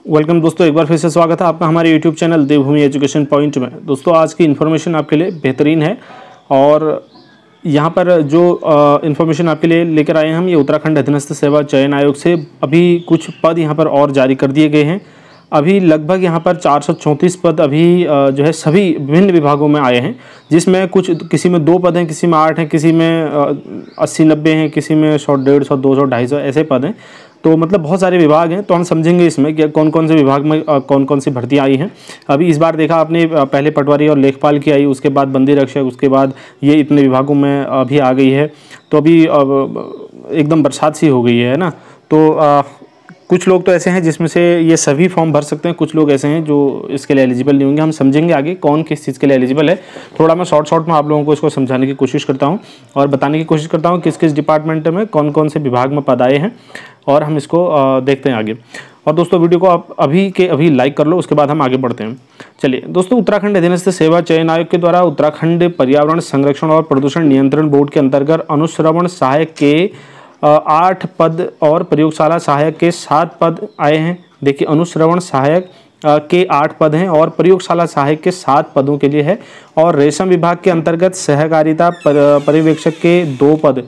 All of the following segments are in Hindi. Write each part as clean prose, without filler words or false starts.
वेलकम दोस्तों, एक बार फिर से स्वागत है आपका हमारे यूट्यूब चैनल देवभूमि एजुकेशन पॉइंट में। दोस्तों आज की इन्फॉर्मेशन आपके लिए बेहतरीन है और यहाँ पर जो इन्फॉर्मेशन आपके लिए लेकर आए हैं हम, ये उत्तराखंड अधीनस्थ सेवा चयन आयोग से अभी कुछ पद यहाँ पर और जारी कर दिए गए हैं। अभी लगभग यहाँ पर 434 पद अभी जो है सभी विभिन्न विभागों में आए हैं, जिसमें कुछ किसी में 2 पद हैं, किसी में 8 हैं, किसी में 80-90 हैं, किसी में 100, 150, 200, 250 ऐसे पद हैं। तो मतलब बहुत सारे विभाग हैं, तो हम समझेंगे इसमें कि कौन कौन से विभाग में कौन कौन सी भर्तियाँ आई हैं। अभी इस बार देखा आपने, पहले पटवारी और लेखपाल की आई, उसके बाद बंदी रक्षक, उसके बाद ये इतने विभागों में अभी आ गई है। तो अभी एकदम बरसात सी हो गई है ना। तो कुछ लोग तो ऐसे हैं जिसमें से ये सभी फॉर्म भर सकते हैं, कुछ लोग ऐसे हैं जो इसके लिए एलिजिबल नहीं होंगे। हम समझेंगे आगे कौन किस चीज़ के लिए एलिजिबल है। थोड़ा मैं शॉर्ट में आप लोगों को इसको समझाने की कोशिश करता हूं और बताने की कोशिश करता हूं किस किस डिपार्टमेंट में कौन कौन से विभाग में पद आए हैं, और हम इसको देखते हैं आगे। और दोस्तों वीडियो को आप अभी के अभी लाइक कर लो, उसके बाद हम आगे बढ़ते हैं। चलिए दोस्तों, उत्तराखंड अधीनस्थ सेवा चयन आयोग के द्वारा उत्तराखंड पर्यावरण संरक्षण और प्रदूषण नियंत्रण बोर्ड के अंतर्गत अनुश्रवण सहायक के 8 पद और प्रयोगशाला सहायक के 7 पद आए हैं। देखिए, अनुश्रवण सहायक के 8 पद हैं और प्रयोगशाला सहायक के 7 पदों के लिए है। और रेशम विभाग के अंतर्गत सहकारिता पर्यवेक्षक के 2 पद,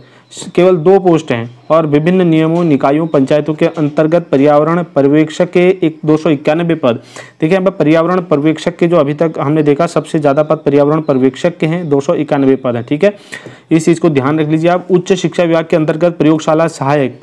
केवल 2 पोस्ट हैं। और विभिन्न नियमों, निकायों, पंचायतों के अंतर्गत पर्यावरण पर्यवेक्षक के 291 पद। देखिए यहाँ पर पर्यावरण पर्यवेक्षक के जो अभी तक हमने देखा सबसे ज़्यादा पद पर्यावरण पर्यवेक्षक के हैं, 291 पद है। ठीक है, इस चीज़ को ध्यान रख लीजिए आप। उच्च शिक्षा विभाग के अंतर्गत प्रयोगशाला सहायक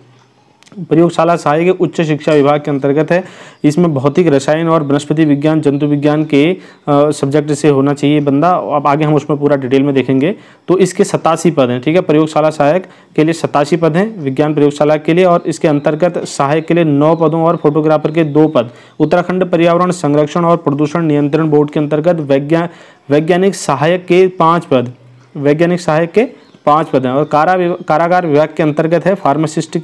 उच्च शिक्षा विभाग के अंतर्गत है। इसमें भौतिक, रसायन और वनस्पति विज्ञान, जंतु विज्ञान के सब्जेक्ट से होना चाहिए बंदा। अब आगे हम उसमें पूरा डिटेल में देखेंगे। तो इसके 87 पद हैं। ठीक है, प्रयोगशाला सहायक के लिए 87 पद हैं विज्ञान प्रयोगशाला के लिए। और इसके अंतर्गत सहायक के लिए 9 पदों और फोटोग्राफर के 2 पद। उत्तराखंड पर्यावरण संरक्षण और प्रदूषण नियंत्रण बोर्ड के अंतर्गत वैज्ञानिक सहायक के 5 पद, वैज्ञानिक सहायक के 5 पद हैं। और कारागार विभाग के अंतर्गत है फार्मासिस्ट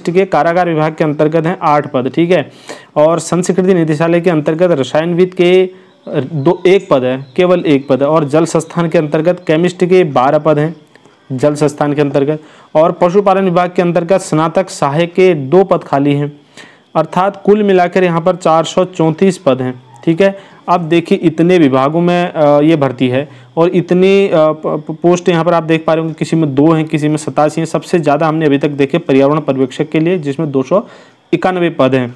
के कारागार विभाग के अंतर्गत हैं 8 पद। ठीक है, और संस्कृति निदेशालय के अंतर्गत रसायनविद के 1 पद है, केवल 1 पद है। और जल संस्थान के अंतर्गत केमिस्ट के 12 पद हैं, जल संस्थान के अंतर्गत। और पशुपालन विभाग के अंतर्गत स्नातक सहायक के 2 पद खाली हैं। अर्थात कुल मिलाकर यहाँ पर 434 पद हैं। ठीक है, अब देखिए इतने विभागों में ये भर्ती है और इतनी पोस्ट यहाँ पर आप देख पा रहे होंगे, किसी में 2 हैं, किसी में 87 हैं। सबसे ज़्यादा हमने अभी तक देखे पर्यावरण पर्यवेक्षक के लिए, जिसमें 291 पद हैं।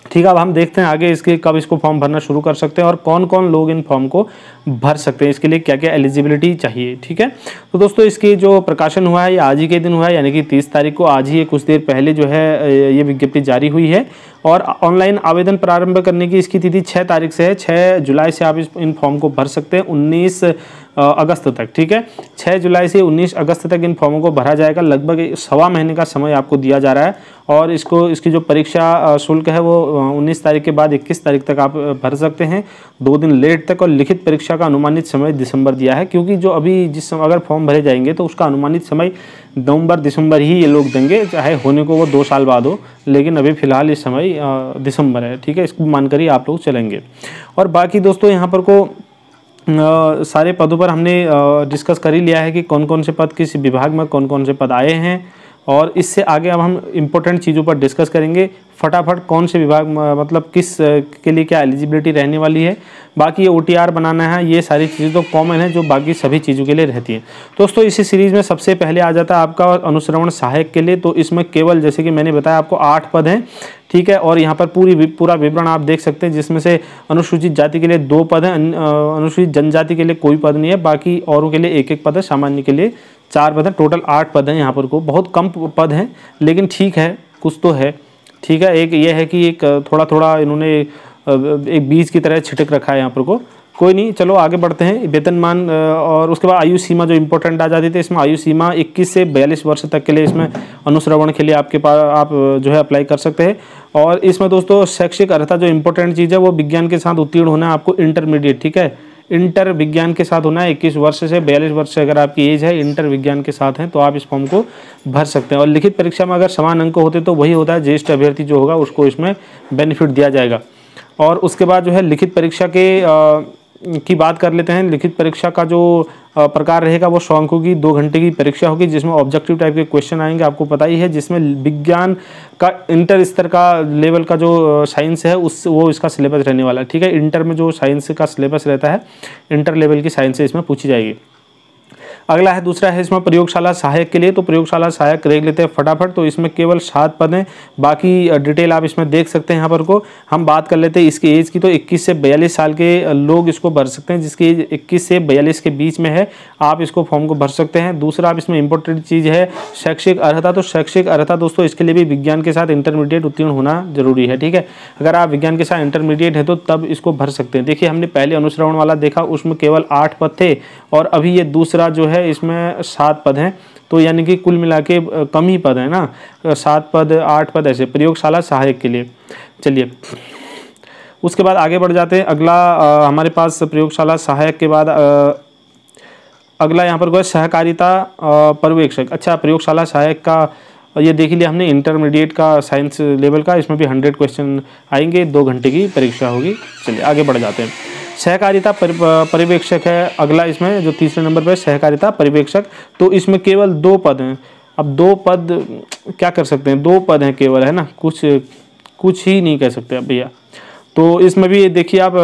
ठीक है, अब हम देखते हैं आगे इसके कब इसको फॉर्म भरना शुरू कर सकते हैं और कौन कौन लोग इन फॉर्म को भर सकते हैं, इसके लिए क्या क्या एलिजिबिलिटी चाहिए। ठीक है, तो दोस्तों इसकी जो प्रकाशन हुआ है ये आज ही के दिन हुआ है, यानी कि 30 तारीख को, आज ही कुछ देर पहले जो है ये विज्ञप्ति जारी हुई है। और ऑनलाइन आवेदन प्रारंभ करने की इसकी तिथि 6 तारीख से है। 6 जुलाई से आप इन फॉर्म को भर सकते हैं 19 अगस्त तक। ठीक है, 6 जुलाई से 19 अगस्त तक इन फॉर्मों को भरा जाएगा। लगभग सवा महीने का समय आपको दिया जा रहा है। और इसकी जो परीक्षा शुल्क है वो 19 तारीख के बाद 21 तारीख तक आप भर सकते हैं, 2 दिन लेट तक। और लिखित परीक्षा का अनुमानित समय दिसंबर दिया है, क्योंकि जो अभी जिस समय अगर फॉर्म भरे जाएंगे तो उसका अनुमानित समय नवंबर दिसंबर ही ये लोग देंगे, चाहे होने को वो 2 साल बाद हो। लेकिन अभी फ़िलहाल इस समय दिसंबर है। ठीक है, इसको मानकर ही आप लोग चलेंगे। और बाकी दोस्तों यहाँ पर सारे पदों पर हमने डिस्कस कर ही लिया है कि कौन कौन से पद किस विभाग में कौन कौन से पद आए हैं। और इससे आगे अब हम इम्पोर्टेंट चीज़ों पर डिस्कस करेंगे फटाफट, कौन से विभाग मतलब किस के लिए क्या एलिजिबिलिटी रहने वाली है। बाकी ये OTR बनाना है, ये सारी चीज़ें तो कॉमन है जो बाकी सभी चीज़ों के लिए रहती हैं। दोस्तों इसी सीरीज़ में सबसे पहले आ जाता है आपका अनुश्रवण सहायक के लिए। तो इसमें केवल जैसे कि मैंने बताया आपको 8 पद हैं। ठीक है, और यहाँ पर पूरा विवरण आप देख सकते हैं, जिसमें से अनुसूचित जाति के लिए 2 पद हैं, अनुसूचित जनजाति के लिए कोई पद नहीं है। बाकी औरों के लिए 1-1 पद है, सामान्य के लिए 4 पद हैं। टोटल 8 पद हैं यहाँ पर को, बहुत कम पद हैं लेकिन ठीक है, कुछ तो है। ठीक है, एक ये है कि एक थोड़ा इन्होंने एक बीज की तरह छिटक रखा है यहाँ पर को। कोई नहीं, चलो आगे बढ़ते हैं। वेतनमान और उसके बाद आयु सीमा जो इम्पोर्टेंट आ जाती थी, इसमें आयु सीमा 21 से 42 वर्ष तक के लिए इसमें अनुश्रवण के लिए आपके पास आप जो है अप्लाई कर सकते हैं। और इसमें दोस्तों शैक्षिक अर्हता जो इम्पोर्टेंट चीज़ है वो विज्ञान के साथ उत्तीर्ण होना है आपको, इंटरमीडिएट। ठीक है, इंटर विज्ञान के साथ होना है। 21 वर्ष से 42 वर्ष से अगर आपकी एज है, इंटर विज्ञान के साथ हैं, तो आप इस फॉर्म को भर सकते हैं। और लिखित परीक्षा में अगर समान अंक होते तो वही होता है, ज्येष्ठ अभ्यर्थी जो होगा उसको इसमें बेनिफिट दिया जाएगा। और उसके बाद जो है लिखित परीक्षा के की बात कर लेते हैं। लिखित परीक्षा का जो प्रकार रहेगा वो 100 अंकों की 2 घंटे की परीक्षा होगी, जिसमें ऑब्जेक्टिव टाइप के क्वेश्चन आएंगे, आपको पता ही है, जिसमें विज्ञान का इंटर स्तर का लेवल का जो साइंस है उस वो इसका सिलेबस रहने वाला है। ठीक है, इंटर में जो साइंस का सिलेबस रहता है, इंटर लेवल की साइंस इसमें पूछी जाएगी। अगला है, दूसरा है इसमें प्रयोगशाला सहायक के लिए। तो प्रयोगशाला सहायक देख लेते हैं फटाफट। तो इसमें केवल 7 पद हैं, बाकी डिटेल आप इसमें देख सकते हैं। यहाँ पर को हम बात कर लेते हैं इसकी एज की। तो 21 से 42 साल के लोग इसको भर सकते हैं, जिसकी एज 21 से 42 के बीच में है, आप इसको फॉर्म को भर सकते हैं। दूसरा आप इसमें इंपॉर्टेंट चीज़ है शैक्षिक अर्हता। तो शैक्षिक अर्हता दोस्तों इसके लिए भी विज्ञान के साथ इंटरमीडिएट उत्तीर्ण होना जरूरी है। ठीक है, अगर आप विज्ञान के साथ इंटरमीडिएट है तो तब इसको भर सकते हैं। देखिए, हमने पहले अनुश्रवण वाला देखा, उसमें केवल 8 पद थे, और अभी ये दूसरा जो है इसमें 7 पद हैं। तो यानी कि कुल मिला के कम ही पद है ना, 7 पद 8 पद ऐसे प्रयोगशाला सहायक के लिए। चलिए उसके बाद आगे बढ़ जाते हैं। अगला हमारे पास प्रयोगशाला सहायक के बाद अगला यहाँ पर कोई सहकारिता पर्यवेक्षक। अच्छा, प्रयोगशाला सहायक का ये देख लिया हमने, इंटरमीडिएट का साइंस लेवल का, इसमें भी 100 क्वेश्चन आएंगे, 2 घंटे की परीक्षा होगी। चलिए आगे बढ़ जाते हैं। सहकारिता पर्यवेक्षक है अगला, इसमें जो तीसरे नंबर पर सहकारिता पर्यवेक्षक। तो इसमें केवल 2 पद हैं। अब 2 पद क्या कर सकते हैं, 2 पद हैं केवल, है ना, कुछ ही नहीं कह सकते अब भैया। तो इसमें भी देखिए आप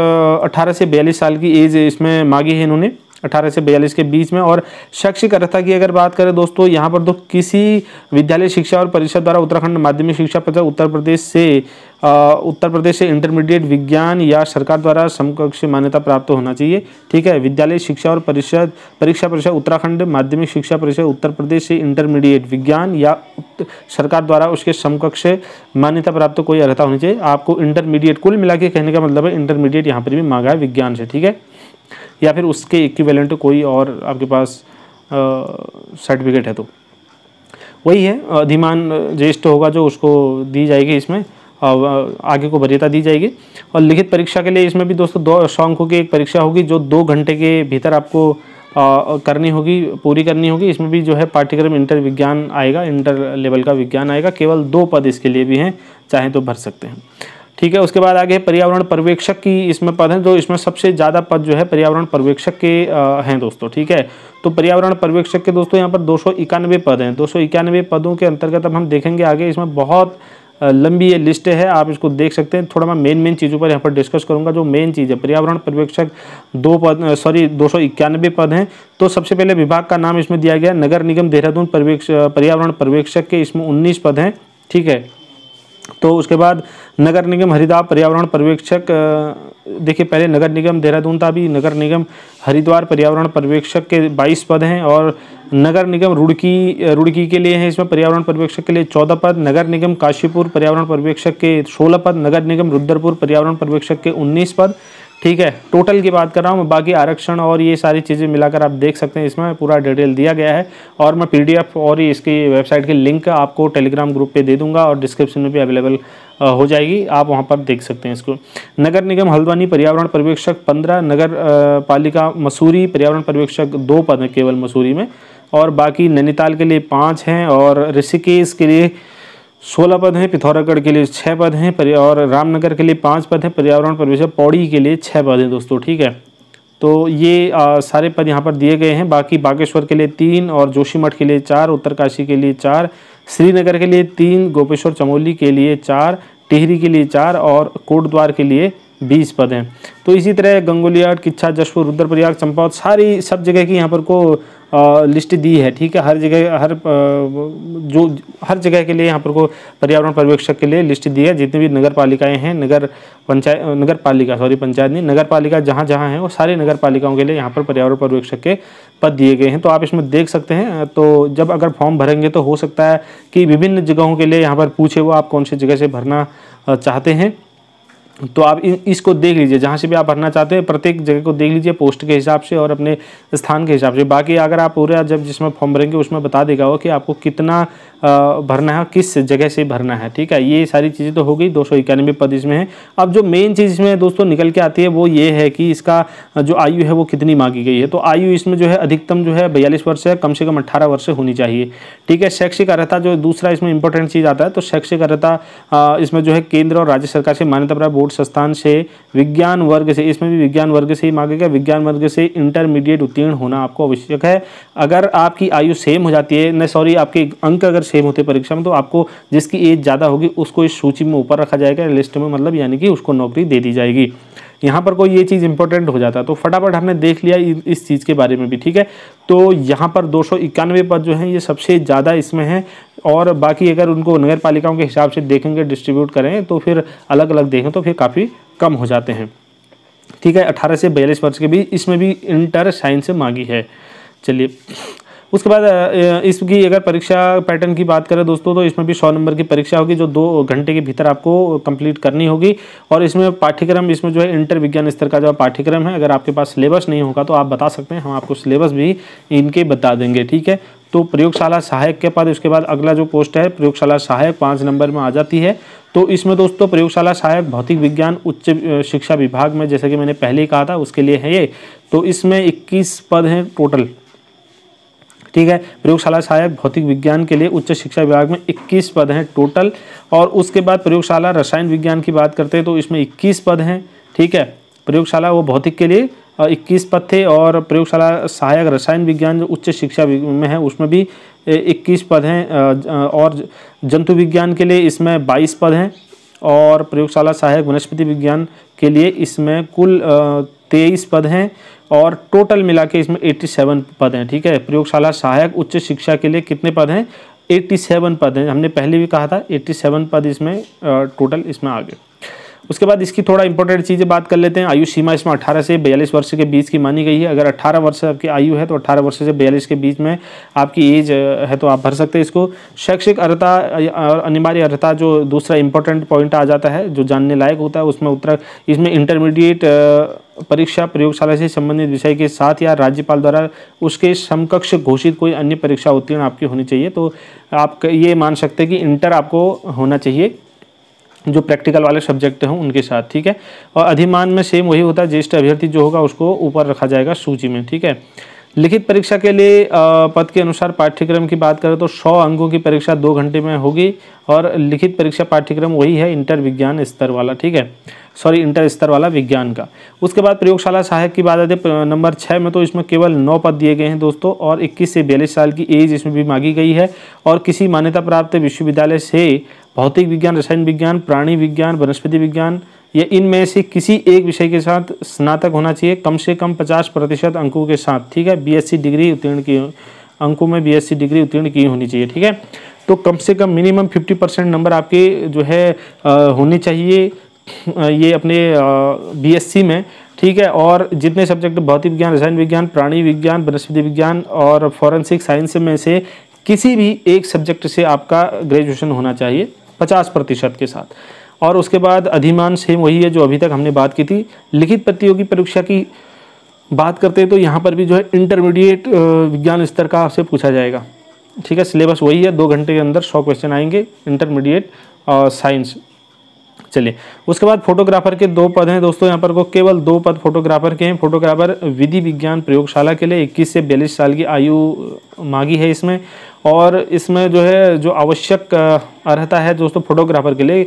18 से 42 साल की एज इसमें मांगी है इन्होंने, 18 से 42 के बीच में। और शैक्षिक अर्हता की अगर बात करें दोस्तों, यहाँ पर तो किसी विद्यालय शिक्षा और परिषद द्वारा उत्तराखंड माध्यमिक शिक्षा परिषद उत्तर प्रदेश से इंटरमीडिएट विज्ञान या सरकार द्वारा समकक्ष मान्यता प्राप्त होना चाहिए। ठीक है, विद्यालय शिक्षा और परिषद परीक्षा परिषद उत्तराखंड माध्यमिक शिक्षा परिषद उत्तर प्रदेश से इंटरमीडिएट विज्ञान या सरकार द्वारा उसके समकक्ष मान्यता प्राप्त कोई अर्हता होनी चाहिए। आपको इंटरमीडिएट, कुल मिला के कहने का मतलब है इंटरमीडिएट यहाँ पर भी मांगा है विज्ञान से। ठीक है, या फिर उसके इक्विवेलेंट कोई और आपके पास सर्टिफिकेट है तो वही है। अधिमान ज्येष्ठ होगा जो उसको दी जाएगी, इसमें आगे को वरीयता दी जाएगी। और लिखित परीक्षा के लिए इसमें भी दोस्तों 200 अंकों की एक परीक्षा होगी, जो 2 घंटे के भीतर आपको करनी होगी, पूरी करनी होगी। इसमें भी जो है पाठ्यक्रम इंटर विज्ञान आएगा, इंटर लेवल का विज्ञान आएगा। केवल 2 पद इसके लिए भी हैं, चाहे तो भर सकते हैं। ठीक है, उसके बाद आगे पर्यावरण पर्यवेक्षक की इसमें पद हैं। तो इसमें सबसे ज़्यादा पद जो है पर्यावरण पर्यवेक्षक के हैं दोस्तों। ठीक है, तो पर्यावरण पर्यवेक्षक के दोस्तों यहाँ पर 291 पद हैं। 291 पदों के अंतर्गत अब हम देखेंगे आगे, इसमें बहुत लंबी ये लिस्ट है, आप इसको देख सकते हैं। थोड़ा मैं मेन चीज़ों पर यहाँ पर डिस्कस करूँगा। जो मेन चीज़ है, पर्यावरण पर्यवेक्षक 291 पद हैं। तो सबसे पहले विभाग का नाम इसमें दिया गया नगर निगम देहरादून पर्यावरण पर्यवेक्षक के, इसमें 19 पद हैं। ठीक है, तो उसके बाद नगर निगम हरिद्वार पर्यावरण पर्यवेक्षक, देखिए पहले नगर निगम देहरादून था, अभी नगर निगम हरिद्वार पर्यावरण पर्यवेक्षक के 22 पद हैं। और नगर निगम रुड़की के लिए है इसमें पर्यावरण पर्यवेक्षक के लिए 14 पद। नगर निगम काशीपुर पर्यावरण पर्यवेक्षक के 16 पद। नगर निगम रुद्रपुर पर्यावरण पर्यवेक्षक के 19 पद। ठीक है, टोटल की बात कर रहा हूँ। बाकी आरक्षण और ये सारी चीज़ें मिलाकर आप देख सकते हैं, इसमें पूरा डिटेल दिया गया है। और मैं PDF और इसकी वेबसाइट की लिंक आपको टेलीग्राम ग्रुप पे दे दूंगा, और डिस्क्रिप्शन में भी अवेलेबल हो जाएगी, आप वहाँ पर देख सकते हैं इसको। नगर निगम हल्द्वानी पर्यावरण पर्यवेक्षक 15। नगर पालिका मसूरी पर्यावरण पर्यवेक्षक 2 पद हैं केवल मसूरी में। और बाकी नैनीताल के लिए 5 हैं, और ऋषिकेश के लिए 16 पद हैं, पिथौरागढ़ के लिए 6 पद हैं, और रामनगर के लिए 5 पद हैं। पर्यावरण पर्यवेक्षक पौड़ी के लिए 6 पद हैं दोस्तों। ठीक है, तो ये सारे पद यहाँ पर दिए गए हैं। बाकी बागेश्वर के लिए 3, और जोशीमठ के लिए 4, उत्तरकाशी के लिए 4, श्रीनगर के लिए 3, गोपेश्वर चमोली के लिए 4, टिहरी के लिए 4, और कोटद्वार के लिए 20 पद हैं। तो इसी तरह गंगोलियाट, किच्छा, जशपुर, रुद्रप्रयाग, चंपावत, सब जगह की यहाँ पर को लिस्ट दी है। ठीक है, हर जगह के लिए यहाँ पर को पर्यावरण पर्यवेक्षक के लिए लिस्ट दी है। जितनी भी नगर पालिकाएँ हैं, पंचायत नहीं, नगर पालिका जहाँ जहाँ हैं वो सारी नगर पालिकाओं के लिए यहाँ पर पर्यावरण पर्यवेक्षक के पद दिए गए हैं। तो आप इसमें देख सकते हैं। तो जब अगर फॉर्म भरेंगे तो हो सकता है कि विभिन्न जगहों के लिए यहाँ पर पूछे वो आप कौन सी जगह से भरना चाहते हैं। तो आप इसको देख लीजिए, जहाँ से भी आप भरना चाहते हैं प्रत्येक जगह को देख लीजिए पोस्ट के हिसाब से और अपने स्थान के हिसाब से। बाकी अगर आप पूरा जब जिसमें फॉर्म भरेंगे उसमें बता देगा वो कि आपको कितना भरना है, किस जगह से भरना है। ठीक है, ये सारी चीज़ें तो हो गई। 291 पद इसमें है। अब जो मेन चीज़ इसमें दोस्तों निकल के आती है वो ये है कि इसका जो आयु है वो कितनी मांगी गई है। तो आयु इसमें जो है अधिकतम जो है 42 वर्ष है, कम से कम 18 वर्ष होनी चाहिए। ठीक है, शैक्षिक अर्हता जो दूसरा इसमें इंपॉर्टेंट चीज़ आता है, तो शैक्षिक अर्हता इसमें जो है केंद्र और राज्य सरकार से मान्यता प्राप्त बोर्ड संस्थान से विज्ञान वर्ग से, इसमें भी विज्ञान वर्ग से ही मांगेगा, विज्ञान वर्ग से इंटरमीडिएट उत्तीर्ण होना आपको आवश्यक है। अगर आपकी आयु सेम हो जाती है, सॉरी आपके अंक अगर सेम होते हैं परीक्षा में, तो आपको जिसकी एज ज़्यादा होगी उसको इस सूची में ऊपर रखा जाएगा लिस्ट में, मतलब यानी कि उसको नौकरी दे दी जाएगी। यहाँ पर कोई ये चीज़ इंपॉर्टेंट हो जाता है। तो फटाफट हमने देख लिया इस चीज़ के बारे में भी, ठीक है। तो यहाँ पर 291 पद जो हैं ये सबसे ज़्यादा इसमें हैं, और बाकी अगर उनको नगर पालिकाओं के हिसाब से देखेंगे, डिस्ट्रीब्यूट करें तो फिर अलग अलग देखें तो फिर काफ़ी कम हो जाते हैं, ठीक है। 18 से 42 वर्ष के बीच इसमें भी इंटर साइंस मांगी है। चलिए उसके बाद इसकी अगर परीक्षा पैटर्न की बात करें दोस्तों, तो इसमें भी 100 नंबर की परीक्षा होगी जो 2 घंटे के भीतर आपको कंप्लीट करनी होगी। और इसमें पाठ्यक्रम, इसमें जो है इंटर विज्ञान स्तर का जो पाठ्यक्रम है, अगर आपके पास सिलेबस नहीं होगा तो आप बता सकते हैं, हम आपको सिलेबस भी इनके बता देंगे, ठीक है। तो प्रयोगशाला सहायक के पद, उसके बाद अगला जो पोस्ट है प्रयोगशाला सहायक 5 नंबर में आ जाती है। तो इसमें दोस्तों प्रयोगशाला सहायक भौतिक विज्ञान उच्च शिक्षा विभाग में, जैसे कि मैंने पहले ही कहा था, उसके लिए है ये। तो इसमें 21 पद हैं टोटल, ठीक है। प्रयोगशाला सहायक भौतिक विज्ञान के लिए उच्च शिक्षा विभाग में 21 पद हैं टोटल। और उसके बाद प्रयोगशाला रसायन विज्ञान की बात करते हैं तो इसमें 21 पद हैं, ठीक है। प्रयोगशाला वो भौतिक के लिए 21 पद थे, और प्रयोगशाला सहायक रसायन विज्ञान जो उच्च शिक्षा में है उसमें भी 21 पद हैं, और जंतु विज्ञान के लिए इसमें 22 पद हैं, और प्रयोगशाला सहायक वनस्पति विज्ञान के लिए इसमें कुल 23 पद हैं, और टोटल मिला के इसमें 87 पद हैं, ठीक है। प्रयोगशाला सहायक उच्च शिक्षा के लिए कितने पद हैं? 87 पद हैं। हमने पहले भी कहा था 87 पद इसमें टोटल इसमें आ गए। उसके बाद इसकी थोड़ा इंपॉर्टेंट चीज़ें बात कर लेते हैं। आयु सीमा इसमें 18 से 42 वर्ष के बीच की मानी गई है। अगर 18 वर्ष आपकी आयु है तो 18 वर्ष से 42 के बीच में आपकी एज है तो आप भर सकते हैं इसको। शैक्षिक अर्हता, अनिवार्य अर्हता जो दूसरा इंपॉर्टेंट पॉइंट आ जाता है जो जानने लायक होता है, उसमें इसमें इंटरमीडिएट परीक्षा प्रयोगशाला से संबंधित विषय के साथ या राज्यपाल द्वारा उसके समकक्ष घोषित कोई अन्य परीक्षा उत्तीर्ण आपकी होनी चाहिए। तो आप ये मान सकते हैं कि इंटर आपको होना चाहिए जो प्रैक्टिकल वाले सब्जेक्ट हों उनके साथ, ठीक है। और अधिमान में सेम वही होता है, ज्येष्ठ अभ्यर्थी जो होगा उसको ऊपर रखा जाएगा सूची में, ठीक है। लिखित परीक्षा के लिए पद के अनुसार पाठ्यक्रम की बात करें तो 100 अंकों की परीक्षा 2 घंटे में होगी, और लिखित परीक्षा पाठ्यक्रम वही है इंटर विज्ञान स्तर वाला, ठीक है, सॉरी इंटर स्तर वाला विज्ञान का। उसके बाद प्रयोगशाला सहायक की बात आती है नंबर 6 में, तो इसमें केवल 9 पद दिए गए हैं दोस्तों, और 21 से 42 साल की एज इसमें भी मांगी गई है। और किसी मान्यता प्राप्त विश्वविद्यालय से भौतिक विज्ञान, रसायन विज्ञान, प्राणी विज्ञान, वनस्पति विज्ञान या इनमें से किसी एक विषय के साथ स्नातक होना चाहिए कम से कम 50% अंकों के साथ, ठीक है। बीएससी डिग्री उत्तीर्ण की अंकों में बीएससी डिग्री उत्तीर्ण की होनी चाहिए, ठीक है। तो कम से कम मिनिमम 50% नंबर आपके जो है होने चाहिए ये अपने बीएससी में, ठीक है। और जितने सब्जेक्ट भौतिक विज्ञान, रसायन विज्ञान, प्राणी विज्ञान, वनस्पति विज्ञान और फॉरेंसिक साइंस में से किसी भी एक सब्जेक्ट से आपका ग्रेजुएशन होना चाहिए 50% के साथ। और उसके बाद अधिमान सेम वही है जो अभी तक हमने बात की थी। लिखित प्रतियोगी परीक्षा की बात करते हैं तो यहाँ पर भी जो है इंटरमीडिएट विज्ञान स्तर का आपसे पूछा जाएगा, ठीक है। सिलेबस वही है, 2 घंटे के अंदर 100 क्वेश्चन आएंगे इंटरमीडिएट साइंस। चलिए उसके बाद फोटोग्राफर के 2 पद हैं दोस्तों, यहाँ पर को केवल 2 पद फोटोग्राफर के हैं। फोटोग्राफर विधि विज्ञान प्रयोगशाला के लिए 21 से 42 साल की आयु मांगी है इसमें। और इसमें जो है जो आवश्यक अर्हता है दोस्तों फोटोग्राफर के लिए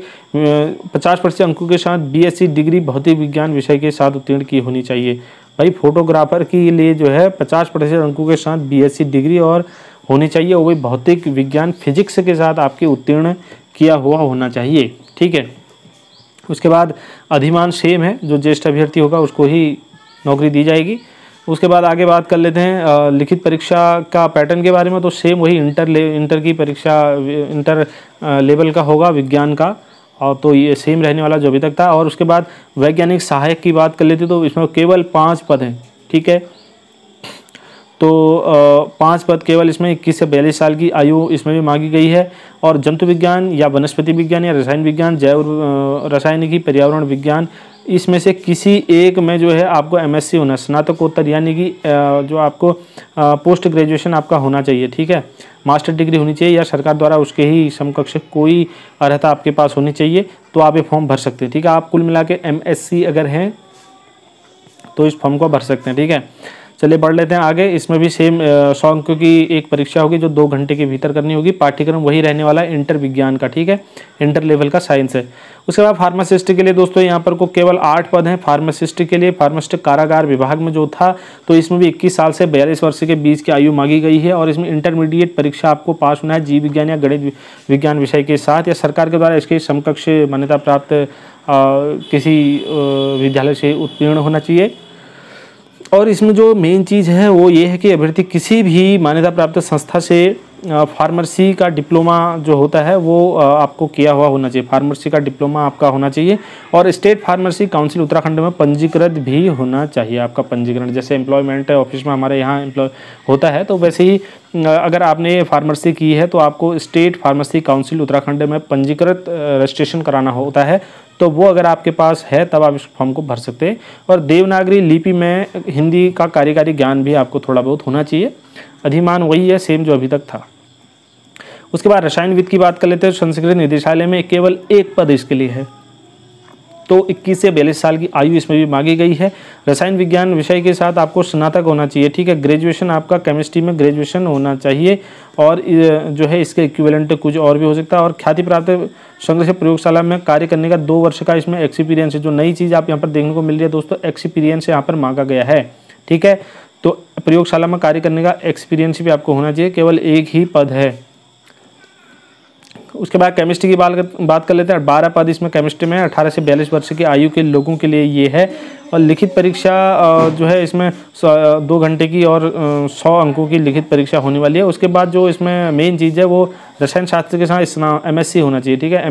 50% अंकों के साथ बीएससी डिग्री भौतिक विज्ञान विषय के साथ उत्तीर्ण की होनी चाहिए। भाई फोटोग्राफर के लिए जो है 50% अंकों के साथ बीएससी डिग्री और होनी चाहिए, वो भी भौतिक विज्ञान फिजिक्स के साथ आपके उत्तीर्ण किया हुआ होना चाहिए, ठीक है। उसके बाद अधिमान सेम है, जो ज्येष्ठ अभ्यर्थी होगा उसको ही नौकरी दी जाएगी। उसके बाद आगे बात कर लेते हैं लिखित परीक्षा का पैटर्न के बारे में। तो सेम वही इंटर की परीक्षा इंटर लेवल का होगा विज्ञान का, और तो ये सेम रहने वाला जो अभी तक था। और उसके बाद वैज्ञानिक सहायक की बात कर लेते तो इसमें केवल 5 पद हैं, ठीक है। तो 5 पद केवल इसमें 21 से 42 साल की आयु इसमें भी मांगी गई है। और जंतु विज्ञान या वनस्पति विज्ञान या रसायन विज्ञान, जैव रासायनिकी, पर्यावरण विज्ञान, इसमें से किसी एक में जो है आपको एमएससी होना, स्नातकोत्तर यानी कि जो आपको पोस्ट ग्रेजुएशन आपका होना चाहिए, ठीक है। मास्टर डिग्री होनी चाहिए या सरकार द्वारा उसके ही समकक्ष कोई अर्हता आपके पास होनी चाहिए, तो आप ये फॉर्म भर सकते हैं, ठीक है। आप कुल मिला के एमएससी अगर हैं तो इस फॉर्म को भर सकते हैं, ठीक है। चलिए बढ़ लेते हैं आगे। इसमें भी सेम 100 अंकों की एक परीक्षा होगी जो 2 घंटे के भीतर करनी होगी। पाठ्यक्रम वही रहने वाला है, इंटर विज्ञान का, ठीक है, इंटर लेवल का साइंस है। उसके बाद फार्मासिस्ट के लिए दोस्तों यहाँ पर को केवल 8 पद हैं फार्मासिस्ट के लिए। फार्मासिस्ट कारागार विभाग में जो था, तो इसमें भी 21 साल से 42 वर्ष के बीच की आयु मांगी गई है। और इसमें इंटरमीडिएट परीक्षा आपको पास होना है जीव विज्ञान या गणित विज्ञान विषय के साथ, या सरकार के द्वारा इसके समकक्ष मान्यता प्राप्त किसी विद्यालय से उत्तीर्ण होना चाहिए। और इसमें जो मेन चीज़ है वो ये है कि अभ्यर्थी किसी भी मान्यता प्राप्त संस्था से फार्मेसी का डिप्लोमा जो होता है वो आपको किया हुआ होना चाहिए। फार्मेसी का डिप्लोमा आपका होना चाहिए। और स्टेट फार्मेसी काउंसिल उत्तराखंड में पंजीकृत भी होना चाहिए आपका पंजीकरण। जैसे एम्प्लॉयमेंट ऑफिस में हमारे यहाँ एम्प्लॉय होता है, तो वैसे ही अगर आपने फार्मेसी की है तो आपको स्टेट फार्मेसी काउंसिल उत्तराखंड में पंजीकृत रजिस्ट्रेशन कराना होता है। तो वो अगर आपके पास है तब आप इस फॉर्म को भर सकते हैं। और देवनागरी लिपि में हिंदी का कार्यकारी ज्ञान भी आपको थोड़ा बहुत होना चाहिए। अधिमान वही है सेम जो अभी तक था। उसके बाद रसायन विद की बात कर लेते हैं। संस्कृत निदेशालय में केवल 1 पद इसके लिए है, तो 21 से 42 साल की आयु इसमें भी मांगी गई है। रसायन विज्ञान विषय के साथ आपको स्नातक होना चाहिए, ठीक है। ग्रेजुएशन आपका केमिस्ट्री में ग्रेजुएशन होना चाहिए। और जो है इसके इक्विवेलेंट कुछ और भी हो सकता है। और ख्याति प्राप्त संघ से प्रयोगशाला में कार्य करने का 2 वर्ष का इसमें एक्सपीरियंस है। जो नई चीज़ आप यहाँ पर देखने को मिल रही है दोस्तों, एक्सपीरियंस यहाँ पर मांगा गया है, ठीक है। तो प्रयोगशाला में कार्य करने का एक्सपीरियंस भी आपको होना चाहिए। केवल 1 ही पद है। उसके बाद केमिस्ट्री की बात कर लेते हैं। 12 पद इसमें केमिस्ट्री में 18 से 42 वर्ष की आयु के लोगों के लिए ये है। और लिखित परीक्षा जो है इसमें 2 घंटे की और 100 अंकों की लिखित परीक्षा होने वाली है। उसके बाद जो इसमें मेन चीज़ है वो रसायन शास्त्र के साथ MSc होना चाहिए, ठीक है।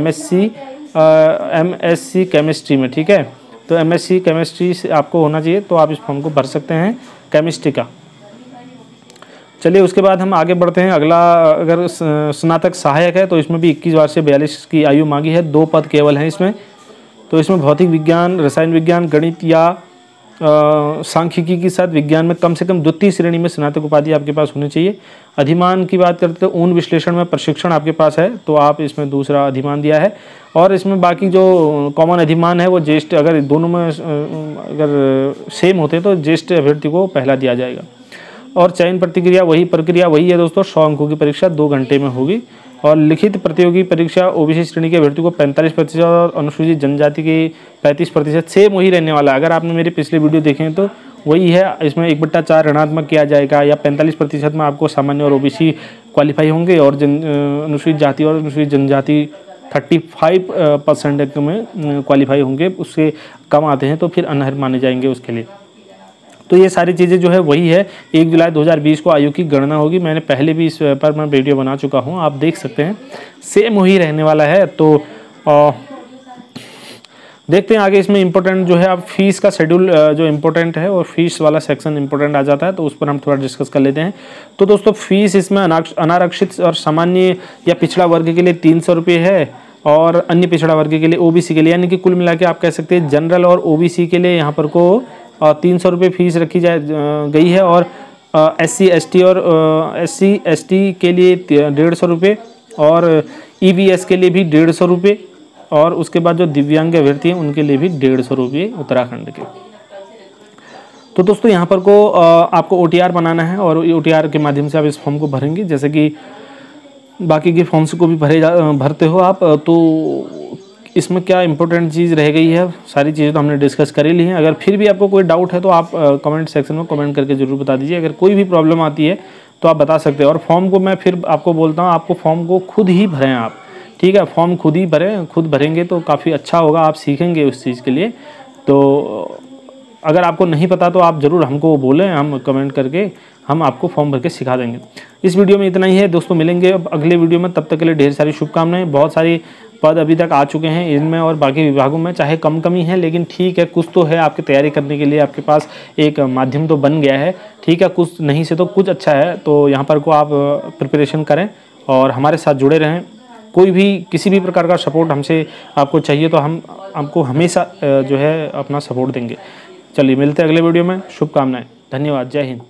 MSc केमिस्ट्री में, ठीक है। तो MSc केमिस्ट्री से आपको होना चाहिए, तो आप इस फॉर्म को भर सकते हैं केमिस्ट्री का। चलिए उसके बाद हम आगे बढ़ते हैं। अगला अगर स्नातक सहायक है तो इसमें भी 21 वर्ष से 42 की आयु मांगी है। 2 पद केवल हैं इसमें। तो इसमें भौतिक विज्ञान, रसायन विज्ञान, गणित या सांख्यिकी के साथ विज्ञान में कम से कम द्वितीय श्रेणी में स्नातक उपाधि आपके पास होनी चाहिए। अधिमान की बात करते हैं, ऊन विश्लेषण में प्रशिक्षण आपके पास है तो आप इसमें दूसरा अधिमान दिया है। और इसमें बाकी जो कॉमन अधिमान है वो ज्येष्ठ, अगर दोनों में अगर सेम होते तो ज्येष्ठ अभ्यर्थी को पहला दिया जाएगा। और चयन प्रक्रिया वही है दोस्तों। 100 अंकों की परीक्षा 2 घंटे में होगी। और लिखित प्रतियोगी परीक्षा OBC श्रेणी के अभ्यर्थी को 45% और अनुसूचित जनजाति की 35%, सेम वही रहने वाला है। अगर आपने मेरे पिछले वीडियो देखे हैं तो वही है। इसमें 1/4 ऋणात्मक किया जाएगा, या 45% में आपको सामान्य और OBC क्वालिफाई होंगे। और अनुसूचित जाति और अनुसूचित जनजाति 35% में क्वालिफाई होंगे। उससे कम आते हैं तो फिर अनर्ह माने जाएंगे उसके लिए। तो ये सारी चीज़ें जो है वही है। 1 जुलाई 2020 को आयु की गणना होगी। मैंने पहले भी इस पर मैं वीडियो बना चुका हूँ, आप देख सकते हैं, सेम वही रहने वाला है। तो देखते हैं आगे। इसमें इम्पोर्टेंट जो है अब फीस का शेड्यूल जो इम्पोर्टेंट है और फीस वाला सेक्शन इम्पोर्टेंट आ जाता है, तो उस पर हम थोड़ा डिस्कस कर लेते हैं। तो दोस्तों फीस इसमें अनारक्षित और सामान्य या पिछड़ा वर्ग के लिए 300 रुपये है। और अन्य पिछड़ा वर्ग के लिए OBC के लिए, यानी कि कुल मिला के आप कह सकते हैं जनरल और OBC के लिए यहाँ पर को 300 रुपये फीस रखी गई है। और SC ST और SC ST के लिए 150 रुपये, और EBS के लिए भी 150 रुपये, और उसके बाद जो दिव्यांग अभ्यर्थी हैं उनके लिए भी 150 रुपये उत्तराखंड के। तो दोस्तों यहाँ पर को आपको OTR बनाना है, और OTR के माध्यम से आप इस फॉर्म को भरेंगे। जैसे कि बाकी के फॉर्म्स को भी भरते हो आप। तो इसमें क्या इंपॉर्टेंट चीज़ रह गई है, सारी चीज़ें तो हमने डिस्कस कर ही ली हैं। अगर फिर भी आपको कोई डाउट है तो आप कमेंट सेक्शन में कमेंट करके ज़रूर बता दीजिए। अगर कोई भी प्रॉब्लम आती है तो आप बता सकते हैं। और फॉर्म को मैं फिर आपको बोलता हूँ, आपको फॉर्म को खुद ही भरें आप, ठीक है। फॉर्म खुद ही भरें, खुद भरेंगे तो काफ़ी अच्छा होगा, आप सीखेंगे उस चीज़ के लिए। तो अगर आपको नहीं पता तो आप ज़रूर हमको बोलें, हम कमेंट करके हम आपको फॉर्म भर के सिखा देंगे। इस वीडियो में इतना ही है दोस्तों, मिलेंगे अब अगले वीडियो में। तब तक के लिए ढेर सारी शुभकामनाएं। बहुत सारी पद अभी तक आ चुके हैं इनमें और बाकी विभागों में, चाहे कम कमी है लेकिन ठीक है, कुछ तो है आपकी तैयारी करने के लिए, आपके पास एक माध्यम तो बन गया है, ठीक है। कुछ नहीं से तो कुछ अच्छा है। तो यहाँ पर को आप प्रिपरेशन करें और हमारे साथ जुड़े रहें। कोई भी किसी भी प्रकार का सपोर्ट हमसे आपको चाहिए तो हम आपको हमेशा जो है अपना सपोर्ट देंगे। चलिए मिलते हैं अगले वीडियो में। शुभकामनाएं, धन्यवाद, जय हिंद।